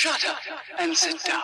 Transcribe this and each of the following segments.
Shut up and sit down.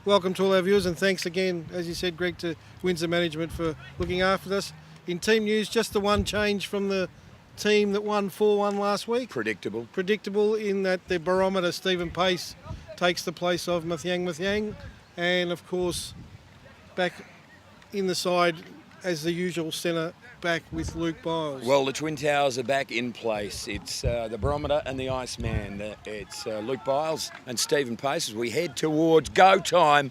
Welcome to all our viewers, and thanks again, as you said, Greg, to Windsor Management for looking after us. In team news, just the one change from the team that won 4-1 last week. Predictable. Predictable in that the barometer, Stephen Pace, takes the place of Mathiang. And, of course, back in the side as the usual centre back with Luke Biles. Well, the Twin Towers are back in place. It's the barometer and the Iceman. It's Luke Biles and Stephen Pace as we head towards go time.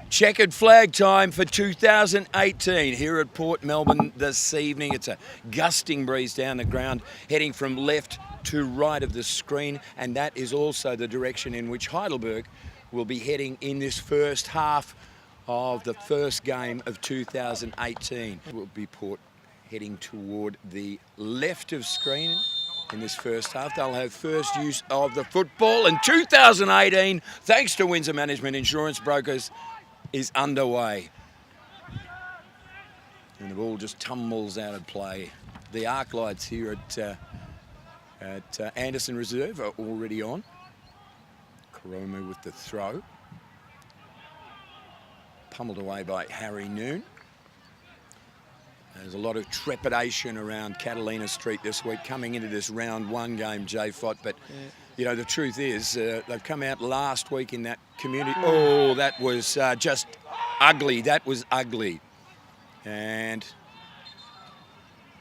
Checkered flag time for 2018 here at Port Melbourne this evening. It's a gusting breeze down the ground, heading from left to right of the screen, and that is also the direction in which Heidelberg will be heading in this first half of the first game of 2018. It will be Port heading toward the left of screen in this first half. They'll have first use of the football, and 2018, thanks to Windsor Management Insurance Brokers, is underway. And the ball just tumbles out of play. The arc lights here at Anderson Reserve are already on. Karomu with the throw. Pummeled away by Harry Noon. There's a lot of trepidation around Catalina Street this week coming into this round one game, Jay Fott. But, you know, the truth is they've come out last week in that community. Oh, that was just ugly. That was ugly. And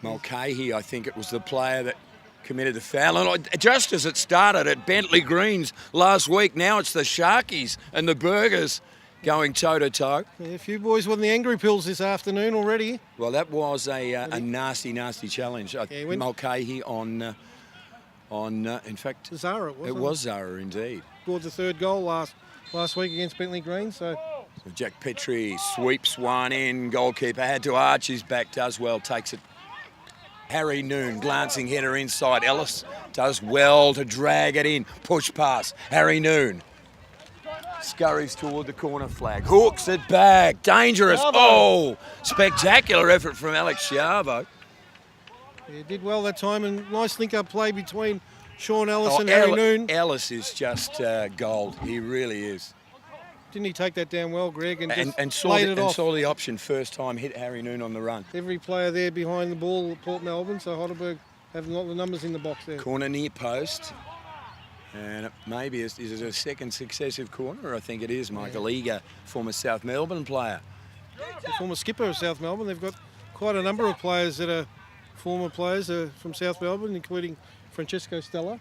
Mulcahy, I think it was the player that committed the foul. And just as it started at Bentley Greens last week, now it's the Sharkies and the Burgers going toe-to-toe. Yeah, a few boys won the angry pills this afternoon already. Well, that was a nasty, nasty challenge. Mulcahy on in fact... Zara, it was. It was Zara, indeed. Scored the third goal last week against Bentley Green, so Jack Petrie sweeps one in. Goalkeeper had to arch his back, does well, takes it. Harry Noon, glancing header inside. Ellis does well to drag it in. Push pass. Harry Noon scurries toward the corner flag. Hooks it back. Dangerous. Bravo. Oh, spectacular effort from Alex Schiavo. He did well that time, and nice link-up play between Sean Ellis and Harry Noon. Ellis is just gold. He really is. Didn't he take that down well, Greg, and saw the option first time, hit Harry Noon on the run. Every player there behind the ball at Port Melbourne, so Heidelberg have a lot of numbers in the box there. Corner near post. And is it a second successive corner? I think it is. Michael Eager, former South Melbourne player. The former skipper of South Melbourne. They've got quite a number of players that are former players from South Melbourne, including Francesco Stella.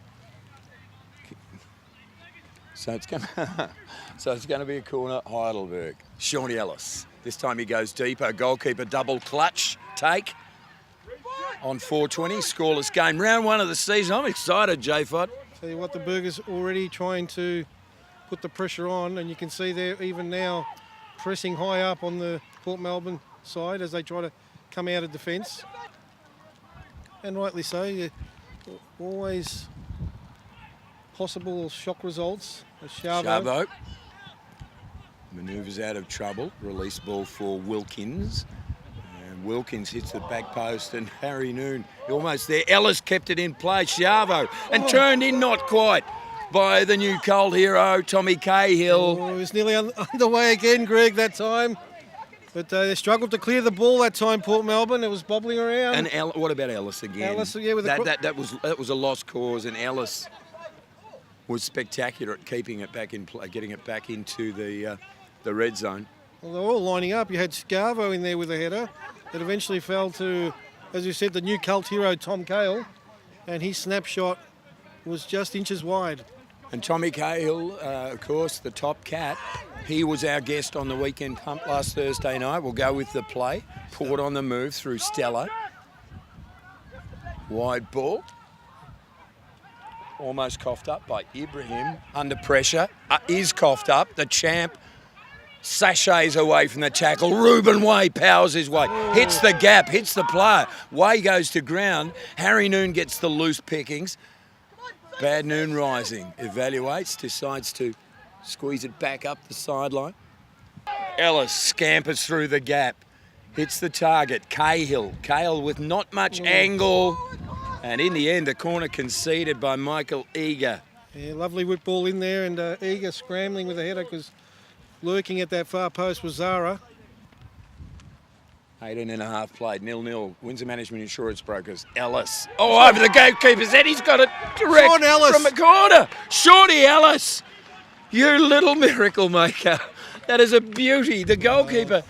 So it's going to be a corner, Heidelberg. Shawnee Ellis. This time he goes deeper. Goalkeeper double clutch take on 4:20. Scoreless game. Round one of the season. I'm excited, Jay Fott. Tell you what, the Burgers already trying to put the pressure on, and you can see they're even now pressing high up on the Port Melbourne side as they try to come out of defence. And rightly so, always possible shock results. Chavo manoeuvres out of trouble. Release ball for Wilkins. And Wilkins hits the back post, and Harry Noon almost there. Ellis kept it in play. Chavo and turned in not quite by the new cold hero, Tommy Cahill. Oh, it was nearly underway again, Greg, that time. But they struggled to clear the ball that time, Port Melbourne. It was bobbling around. And what about Ellis again? Ellis, yeah, with that was a lost cause, and Ellis was spectacular at keeping it back in play, getting it back into the red zone. Well, they're all lining up. You had Scarvo in there with a header that eventually fell to, as you said, the new cult hero, Tom Cahill, and his snapshot was just inches wide. And Tommy Cahill, of course, the top cat, he was our guest on the Weekend Pump last Thursday night. We'll go with the play. Port on the move through Stella. Wide ball. Almost coughed up by Ibrahim. Under pressure. Is coughed up. The champ sachets away from the tackle. Ruben Way powers his way. Hits the gap. Hits the player. Way goes to ground. Harry Noon gets the loose pickings. Bad Noon rising. Evaluates. Decides to squeeze it back up the sideline. Ellis scampers through the gap. Hits the target. Cahill. Cahill with not much angle. And in the end, the corner conceded by Michael Eager. Yeah, lovely whip ball in there, and Eager scrambling with the header because lurking at that far post was Zara. 18.5 played, 0-0. Windsor Management Insurance Brokers. Ellis. Oh, over the goalkeeper's head. He's got it direct Sean Ellis. from the corner. Shorty Ellis. You little miracle maker. That is a beauty. The goalkeeper...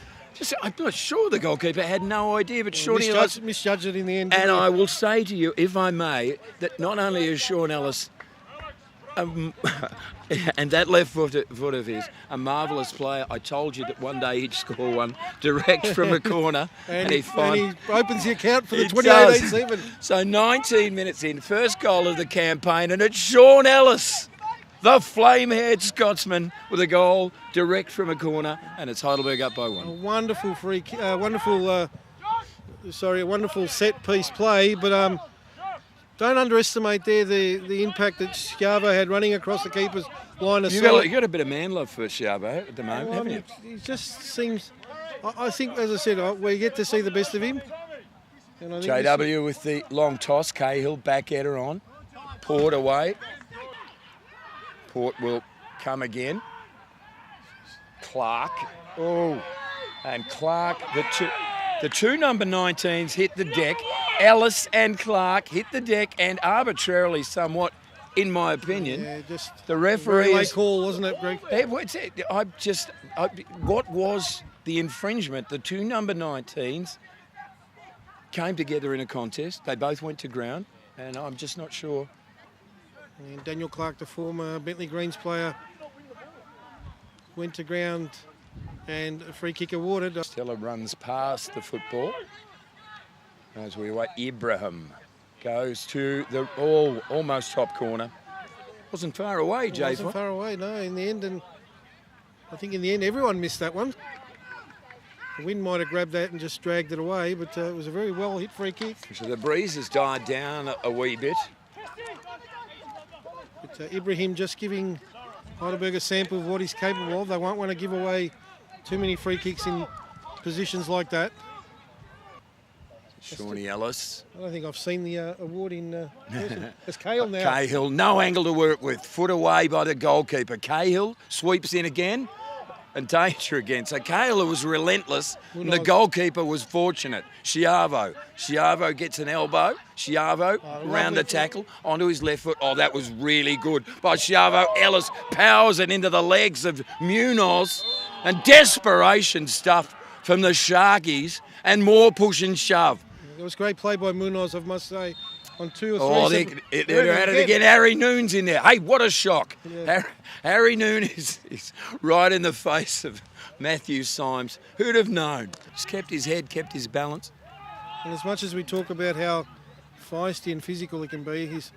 I'm not sure the goalkeeper had no idea, but Sean Ellis misjudged it in the end. And I will say to you, if I may, that not only is Sean Ellis, and that left foot of his, a marvellous player. I told you that one day he'd score one direct from a corner, and he opens the account for the 2018 season. So 19 minutes in, first goal of the campaign, and it's Sean Ellis, the flame-haired Scotsman, with a goal direct from a corner, and it's Heidelberg up by 1. A wonderful a wonderful set-piece play, but don't underestimate there the impact that Schiavo had running across the keeper's line of sight. You got a bit of man love for Schiavo at the moment, haven't you? He just seems. I think, as I said, we get to see the best of him. And I think JW with the long toss. Cahill back header on. Port away. Port will come again. Clark. Oh. And Clark, the two number 19s hit the deck. Ellis and Clark hit the deck, and arbitrarily somewhat, in my opinion, the referee... Late call, wasn't it, Greg? What was the infringement? The two number 19s came together in a contest. They both went to ground, and I'm just not sure. And Daniel Clark, the former Bentley Greens player, went to ground and a free kick awarded. Stella runs past the football as we wait. Ibrahim goes to the almost top corner. Wasn't far away, Jason. Wasn't far away, no, in the end. And I think in the end everyone missed that one. The wind might have grabbed that and just dragged it away, but it was a very well hit free kick. So the breeze has died down a wee bit. But Ibrahim just giving Heidelberg a sample of what he's capable of. They won't want to give away too many free kicks in positions like that. Shawnee Ellis. I don't think I've seen the award in person. It's Cahill now. Cahill, no angle to work with. Foot away by the goalkeeper. Cahill sweeps in again. And danger again. So Cahill was relentless, and the goalkeeper was fortunate. Schiavo gets an elbow. Schiavo round the tackle, onto his left foot. Oh, that was really good by Schiavo. Ellis powers it into the legs of Munoz. And desperation stuff from the Sharkies, and more push and shove. It was great play by Munoz, I must say, on 2 or 3. They're at it again. Harry Noon's in there. Hey, what a shock. Yeah. Harry Noon is right in the face of Matthew Symes. Who'd have known? Just kept his head, kept his balance. And as much as we talk about how feisty and physical he can be, he's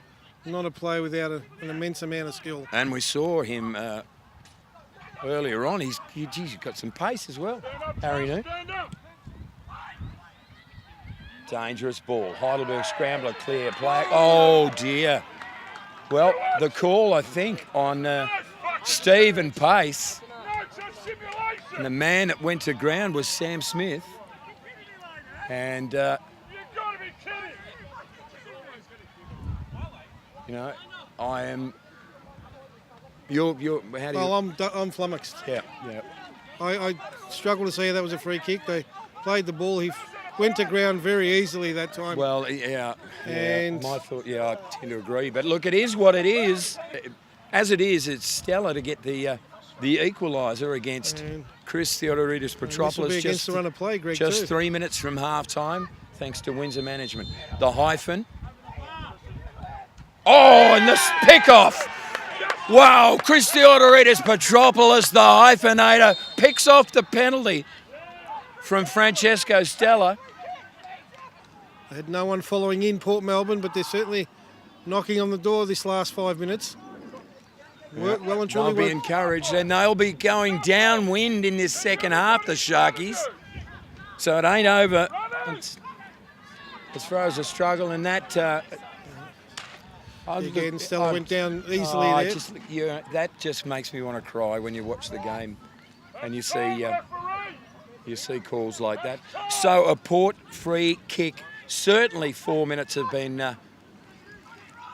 not a player without an immense amount of skill. And we saw him earlier on. He's got some pace as well, Harry Noon. Dangerous ball. Heidelberg scrambler, clear play. Oh, dear. Well, the call, I think, on Stephen Pace. And the man that went to ground was Sam Smith. And, you know, I am... You're how do you... I'm flummoxed. Yeah. I struggle to see how that was a free kick. They played the ball. He went to ground very easily that time. Well, yeah. And my thought, I tend to agree. But look, it is what it is. As it is, it's stellar to get the equaliser against Chris Theodoridis Petropoulos. Against the run of play, Greg, just 3 minutes from half-time, thanks to Windsor Management. The hyphen. Oh, and the pick-off. Wow, Chris Theodoridis Petropoulos, the hyphenator, picks off the penalty from Francesco Stella. They had no one following in Port Melbourne, but they're certainly knocking on the door this last 5 minutes. Well and They'll truly be worked. encouraged, and they'll be going downwind in this second half, the Sharkies. So it ain't over as far as a struggle, and that... Again, Stella went down easily there. That just makes me want to cry when you watch the game and you see calls like that. So a Port free kick. Certainly 4 minutes have been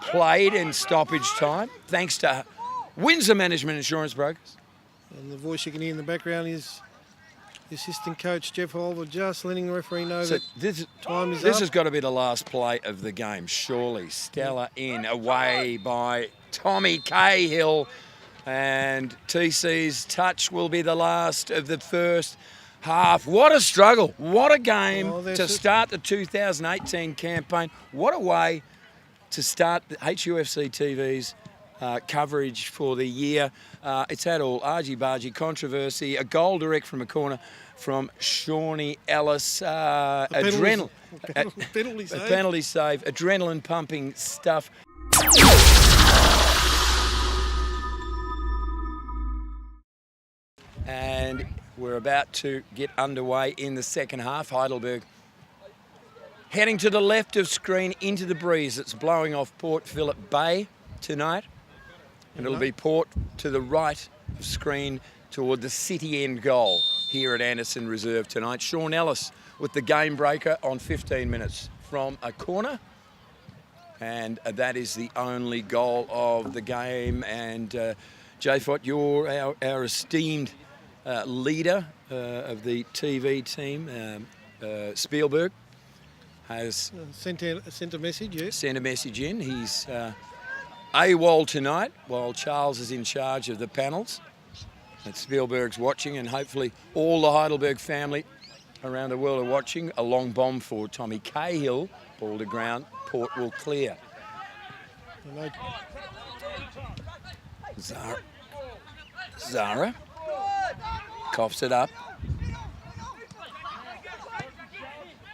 played in stoppage time, thanks to Windsor Management Insurance Brokers. And the voice you can hear in the background is the assistant coach, Jeff Holver, just letting the referee know that time is up. This has got to be the last play of the game, surely. Stella in, away by Tommy Cahill. And TC's touch will be the last of the first half. What a struggle. What a game to start the 2018 campaign. What a way to start the HUFC TV's coverage for the year. It's had all argy-bargy controversy, a goal direct from a corner from Shawnee Ellis, penalty save, adrenaline pumping stuff. And we're about to get underway in the second half. Heidelberg heading to the left of screen into the breeze. It's blowing off Port Phillip Bay tonight. And it'll be Port to the right of screen toward the city end goal here at Anderson Reserve tonight. Sean Ellis with the game breaker on 15 minutes from a corner. And that is the only goal of the game. And J-Fot, you're our esteemed leader of the TV team. Spielberg has sent a message, yes. Sent a message in. He's AWOL tonight while Charles is in charge of the panels. And Spielberg's watching, and hopefully all the Heidelberg family around the world are watching. A long bomb for Tommy Cahill. Ball to ground. Port will clear. Zara coughs it up.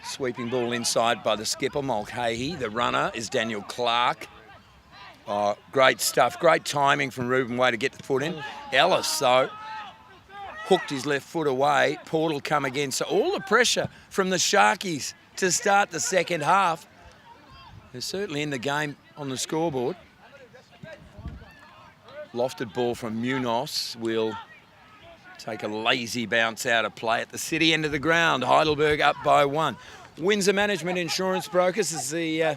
Sweeping ball inside by the skipper, Mulcahy. The runner is Daniel Clark. Oh, great stuff. Great timing from Ruben Way to get the foot in. Ellis, though, hooked his left foot away. Port will come again. So all the pressure from the Sharkies to start the second half. They're certainly in the game on the scoreboard. Lofted ball from Munoz will take a lazy bounce out of play at the city end of the ground. Heidelberg up by 1. Windsor Management Insurance Brokers as the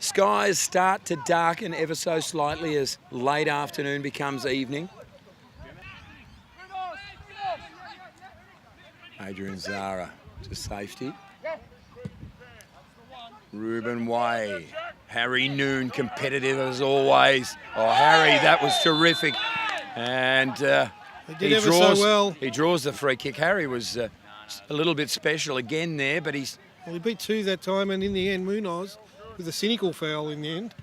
skies start to darken ever so slightly as late afternoon becomes evening. Adrian Zara to safety. Ruben Way. Harry Noon, competitive as always. Oh, Harry, that was terrific. And he draws the free kick. Harry was a little bit special again there, but he beat 2 that time, and in the end, Munoz with a cynical foul in the end.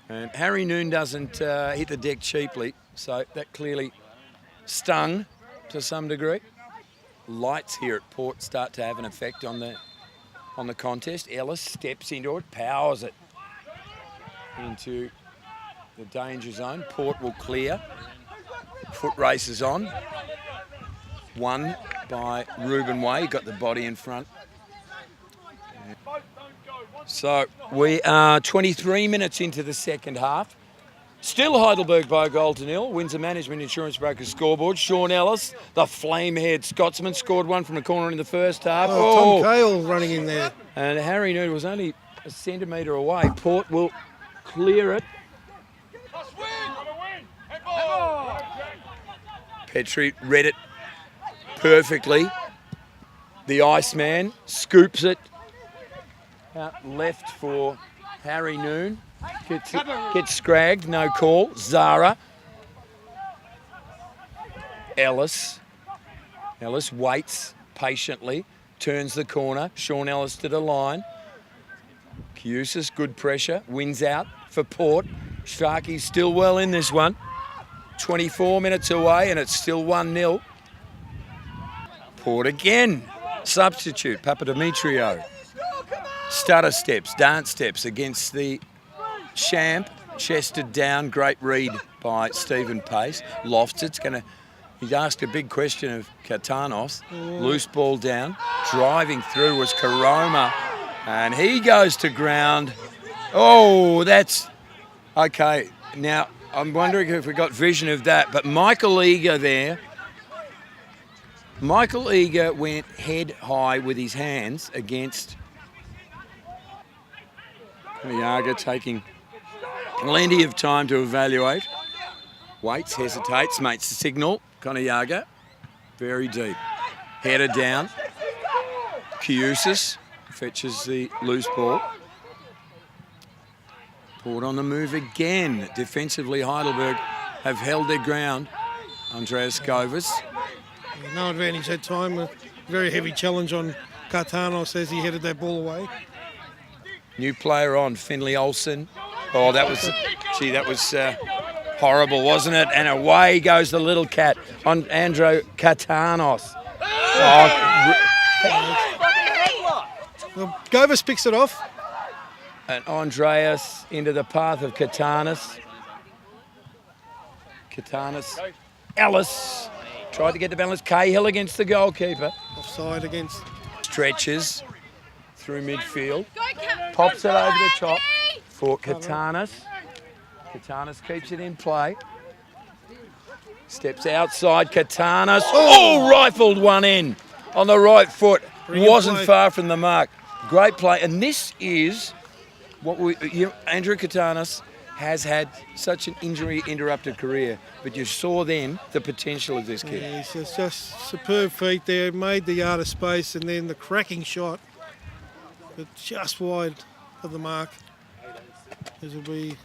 And Harry Noon doesn't hit the deck cheaply, so that clearly stung to some degree. Lights here at Port start to have an effect on the contest. Ellis steps into it, powers it into the danger zone. Port will clear. Foot races on. Won by Ruben Way. He got the body in front. So we are 23 minutes into the second half. Still Heidelberg by a goal to nil. Windsor Management Insurance Brokers scoreboard. Sean Ellis, the flame-haired Scotsman, scored one from a corner in the first half. Tom Cahill running in there. And Harry Noon was only a centimetre away. Port will clear it. Petrie read it perfectly. The Iceman scoops it out left for Harry Noon. Gets scragged, no call. Zara. Ellis waits patiently, turns the corner. Sean Ellis to the line. Cusis, good pressure, wins out for Port. Sharkies still well in this one. 24 minutes away and it's still 1-0. Port again. Substitute, Papadimitriou. Stutter steps, dance steps against the Champ chested down, great read by Stephen Pace. Lofts it's going to. He's asked a big question of Katanos. Loose ball down. Driving through was Karoma. And he goes to ground. Oh, that's... Okay, now I'm wondering if we got vision of that. But Michael Eager there. Michael Eager went head high with his hands against Yaga, taking plenty of time to evaluate. Waits, hesitates, makes the signal. Yaga, very deep. Header down. Kiusis fetches the loose ball. Port on the move again. Defensively, Heidelberg have held their ground. Andreas Govers. No advantage that time. A very heavy challenge on Katanos as he headed that ball away. New player on, Finley Olsen. Oh, that was, gee, that was horrible, wasn't it? And away goes the little cat on Andrew Katanos. Well, Govers picks it off. And Andreas into the path of Katanos. Katanos. Ellis tried to get the balance. Cahill against the goalkeeper. Offside against. Stretches through midfield. Pops it over the top for Katanos. Katanos keeps it in play. Steps outside. Katanos. Oh, rifled one in on the right foot. Wasn't far from the mark. Great play. And this is what Andrew Katanos has had such an injury-interrupted career, but you saw then the potential of this kid. Yeah, he's just superb feet there, made the yard of space, and then the cracking shot, but just wide of the mark. This will be.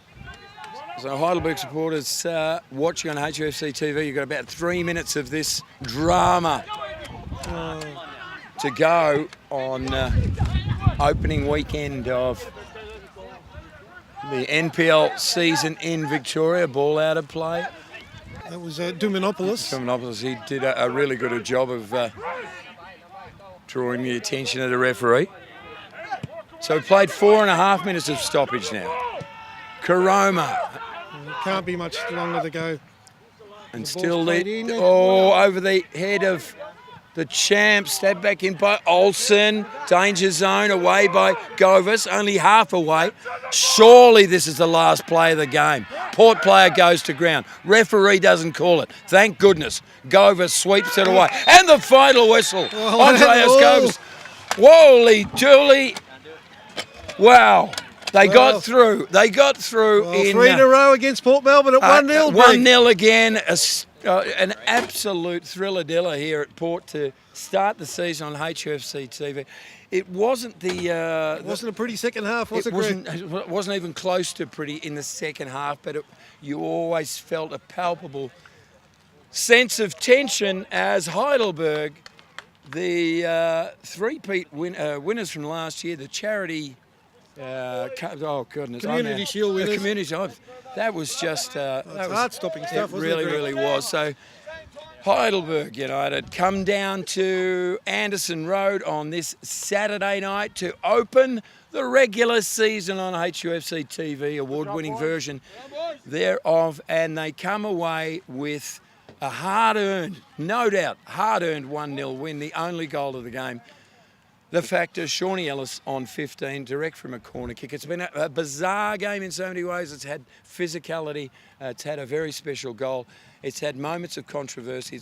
So Heidelberg supporters watching on HFC TV, you've got about 3 minutes of this drama to go on opening weekend of the NPL season in Victoria. Ball out of play. That was Dumanopoulos. Dumanopoulos, he did a really good job of drawing the attention of the referee. So we played 4.5 minutes of stoppage now. Karoma. Can't be much longer to go. And still lead. Oh, over the head of the champ. Stabbed back in by Olsen. Danger zone away by Govers. Only half away. Surely this is the last play of the game. Port player goes to ground. Referee doesn't call it. Thank goodness. Govers sweeps it away. And the final whistle. Andreas Govers. Holy dooly. Wow. They got through. They got through in 3 in a row against Port Melbourne at 1-0. 1-0 again. An absolute thriller-diller here at Port to start the season on HFC TV. It wasn't it wasn't a pretty second half, was it? It wasn't even close to pretty in the second half, but you always felt a palpable sense of tension as Heidelberg, the three-peat winners from last year, the charity. Oh goodness! Community Shield winners. Community Shield. That was just. That was heart-stopping stuff. It really was. So Heidelberg United come down to Anderson Road on this Saturday night to open the regular season on HUFC TV, award-winning version thereof, and they come away with a hard-earned, no doubt, hard-earned 1-0 win, the only goal of the game. The factor, Shawnee Ellis on 15, direct from a corner kick. It's been a bizarre game in so many ways. It's had physicality. It's had a very special goal. It's had moments of controversy.